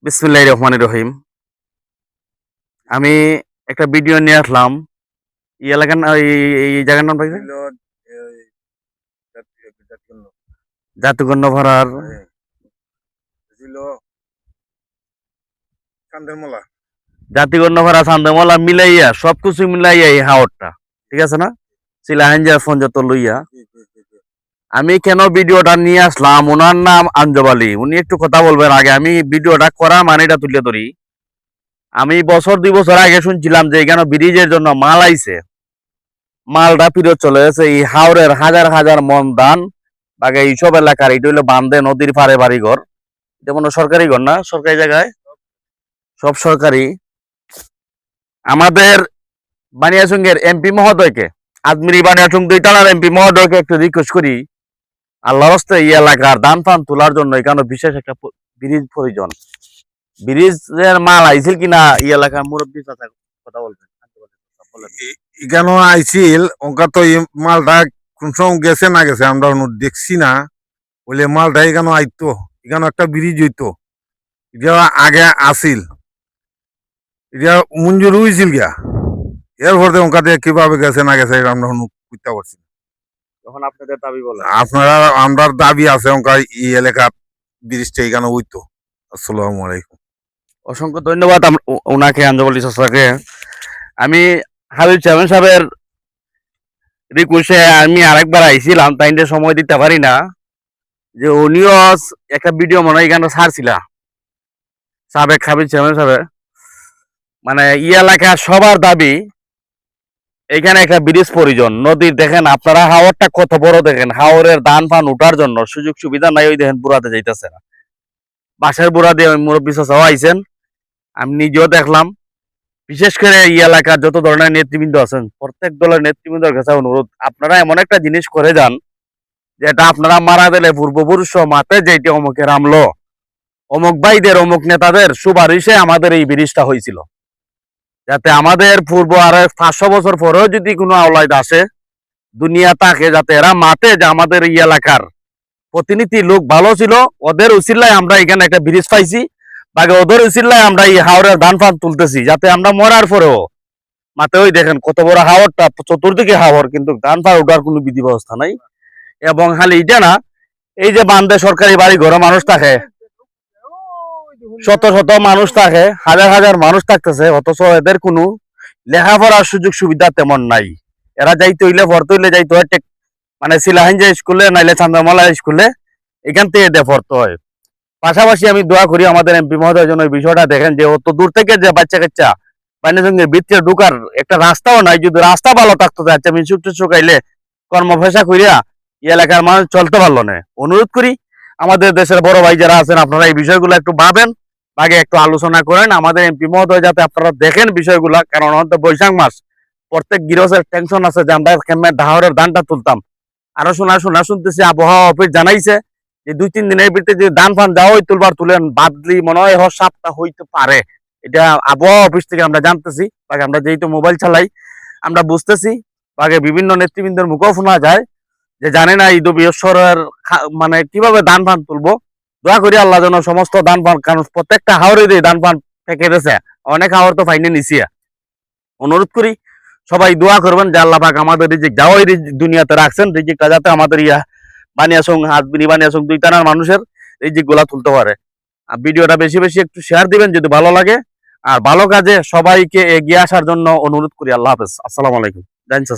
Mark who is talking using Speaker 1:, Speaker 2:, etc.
Speaker 1: বিসমিল্লাহির রহমানির রহিম। আমি একটা ভিডিও নিয়ে আসলাম। এই এলাকার এই জায়গার নাম
Speaker 2: ছিল এই জাতীয়
Speaker 1: জাতিগণ্য ভাড়ার
Speaker 2: ছিল কান্দেরমলা।
Speaker 1: জাতিগণ্য ভাড়া চান্দামলা মিলাইয়া সবকিছু মিলাইয়া এই হাওরটা ঠিক আছে না? সিলাহাঞ্জা ফঞ্জত লইয়া আমি কেন ভিডিওটা নিয়ে আসলাম, ওনার নাম আঞ্জব আলী। উনি একটু কথা বলবেন আগে আমি ভিডিওটা করা মানেটা তুলে ধরি। আমি বছর 2 বছর আগে শুনছিলাম যে এখানে ব্রিজের জন্য মাল আইছে, মালটা ফিরত চলে গেছে। এই হাওরের হাজার হাজার মন ধান বাগে এইসব এলাকার, এটা হইলো বান্ধে নদীর পাড়ে বাড়ি ঘর, এটা কোনো সরকারি ঘর না, সরকারি জায়গায় সব সরকারি। আমাদের বানিয়াচুঙ্গের এমপি মহোদয়কে, আজমিরি বানিয়াচুং 2 থানার এমপি মহোদয়কে একটু রিকোয়েস্ট করি, আল্লাহর রাস্তায় এই এলাকার ধান ফান তোলার জন্য এখানে বিশেষ একটা ব্রিজ প্রয়োজন। ব্রিজের মাল আইছিল কিনা এই এলাকার মুরব্বী চাচা কথা বলবেন।
Speaker 2: এখানে আইছিল ওনকা তো এই মালটা কোন সময় গেছে না গেছে আমরা দেখছি না, বলে মালটা এখানে আইতো, এখানে একটা ব্রিজ হইতো, এটা আগে আসিল, এটা মঞ্জুর হয়েছিল গিয়া। এরপর ওনকা দিয়ে কিভাবে গেছে না গেছে এটা আমরা বুঝতে পারছি না।
Speaker 1: তখন আপনাদের দাবি বলেন।
Speaker 2: আপনারা আমরা দাবি আছে ওনকা এই এলাকার ব্রিজটা এখানে হইতো। আসসালামু আলাইকুম।
Speaker 1: অসংখ্য ধন্যবাদ ওনাকে, আঞ্জব আলী চাচাকে। আমি হাবিব চেয়ারম্যান সাহেবের রিকোয়েস্টে আমি আরেকবার আইছিলাম, তাইতে সময় দিতে পারি না, যে উনিও একটা ভিডিও মনে হয় এখানে ছাড়ছিলা সাবেক হাবিব চেয়ারম্যান সাহেব। মানে ই এলাকার সবার দাবি এখানে একটা ব্রিজ প্রয়োজন। নদীর দেখেন আপনারা হাওরটা কত বড়, দেখেন হাওরের ধান ফান উঠার জন্য সুযোগ সুবিধা নাই। ওই দেখেন বুড়াতে যাইতেছে না, বাঁশের বুড়া দিয়ে মুরব্বী চাচাও আইছেন, আমি নিজেও দেখলাম। বিশেষ করে এই এলাকার যত ধরনের নেতৃবৃন্দ আছেন প্রত্যেক দলের নেতৃবৃন্দের কাছে অনুরোধ, আপনারা এমন একটা জিনিস করে যান যেটা আপনারা মারা দিলে পূর্বপুরুষ মাতে যেটি অমুকের আমলো, অমুক ভাইদের অমুক নেতাদের সুপারিশে আমাদের এই ব্রিজটা হয়েছিল, যাতে আমাদের পূর্ব আর 500 বছর পরেও যদি কোনো আওলাদ আসে দুনিয়া তাকে, যাতে এরা মাতে যে আমাদের এই এলাকার প্রতিনিধি লোক ভালো ছিল, ওদের উচিল্লায় আমরা এখানে একটা ব্রিজ পাইছি, বাকি ওদের উচিল্লায় আমরা এই হাওরের ধান ফান তুলতেছি, যাতে আমরা মরার পরেও মাতে ওই দেখেন কত বড় হাওরটা, চতুর্দিকে হাওর, কিন্তু ধান ফান উঠার কোনো বিধি ব্যবস্থা নাই। এবং খালি এটা না, এই যে বান্ধে সরকারি বাড়ি ঘরে মানুষ থাকে, শত শত মানুষ থাকে, হাজার হাজার মানুষ থাকতেছে, অথচ এদের কোনো লেখাপড়ার সুযোগ সুবিধা তেমন নাই। এরা যাইতে হইলে পড়তে হইলে যাইতে হয় মানে সিলাহাঞ্জা স্কুলে নাইলে চান্দামালা স্কুলে, এখান থেকে এদের পড়তে হয়। পাশাপাশি আমি দোয়া করি আমাদের এমপি মহোদয়ের জন্য এই বিষয়টা দেখেন, যে অত দূর থেকে যে বাচ্চা কাচ্চা বাণিজ্যের ভিতরে ঢুকার একটা রাস্তাও নাই। যদি রাস্তা ভালো থাকতো আচ্ছা মিশুক টুসুক আইলে কর্মপেশা করিয়া এই এলাকার মানুষ চলতে পারলো না। অনুরোধ করি আমাদের দেশের বড় ভাই যারা আছেন, আপনারা এই বিষয়গুলো একটু ভাবেন, আগে একটু আলোচনা করেন। আমাদের এমপি মহোদয় যাতে আপনারা দেখেন বিষয়গুলা, কারণ আমাদের বৈশাখ মাস, প্রত্যেক গৃহস্থের টেনশন আছে যে আমরা কেমনে ধাহরের ধানটা তুলতাম। আরো শোনা শুনতেছি আবহাওয়া অফিস জানাইছে যে 2-3 দিনের ভিতরে যদি ধান ফান যাওয়াই তুলবার তুলেন বাদলি মনে হয় সপ্তাহ হইতে পারে। এটা আবহাওয়া অফিস থেকে আমরা জানতেছি, আমরা যেহেতু মোবাইল চালাই আমরা বুঝতেছি, আগে বিভিন্ন নেতৃবৃন্দের মুখেও শোনা যায় যে জানে না ঈদ বৃহস্পরের মানে কিভাবে ধান ফান তুলবো। দোয়া করি আল্লাহ যেন সমস্ত ধান ফান, কারণ প্রত্যেকটা হাওরে দিয়ে ধান ফান ফেঁকে দিয়েছে, অনেক হাওর তো ফাইনে নিছি। অনুরোধ করি সবাই দোয়া করবেন যে আল্লাহ পাক আমাদের রিজিক যাওয়াই দুনিয়াতে রাখছেন, রিজিকটা যাতে আমাদের বানিয়াচং হাজবিনি বানিয়াচং 2 থানার মানুষের রিজিক গুলা তুলতে পারে। আর ভিডিওটা বেশি বেশি একটু শেয়ার দিবেন যদি ভালো লাগে, আর ভালো কাজে সবাইকে এগিয়ে আসার জন্য অনুরোধ করি। আল্লাহ হাফেজ, আসসালামু আলাইকুম। জানছে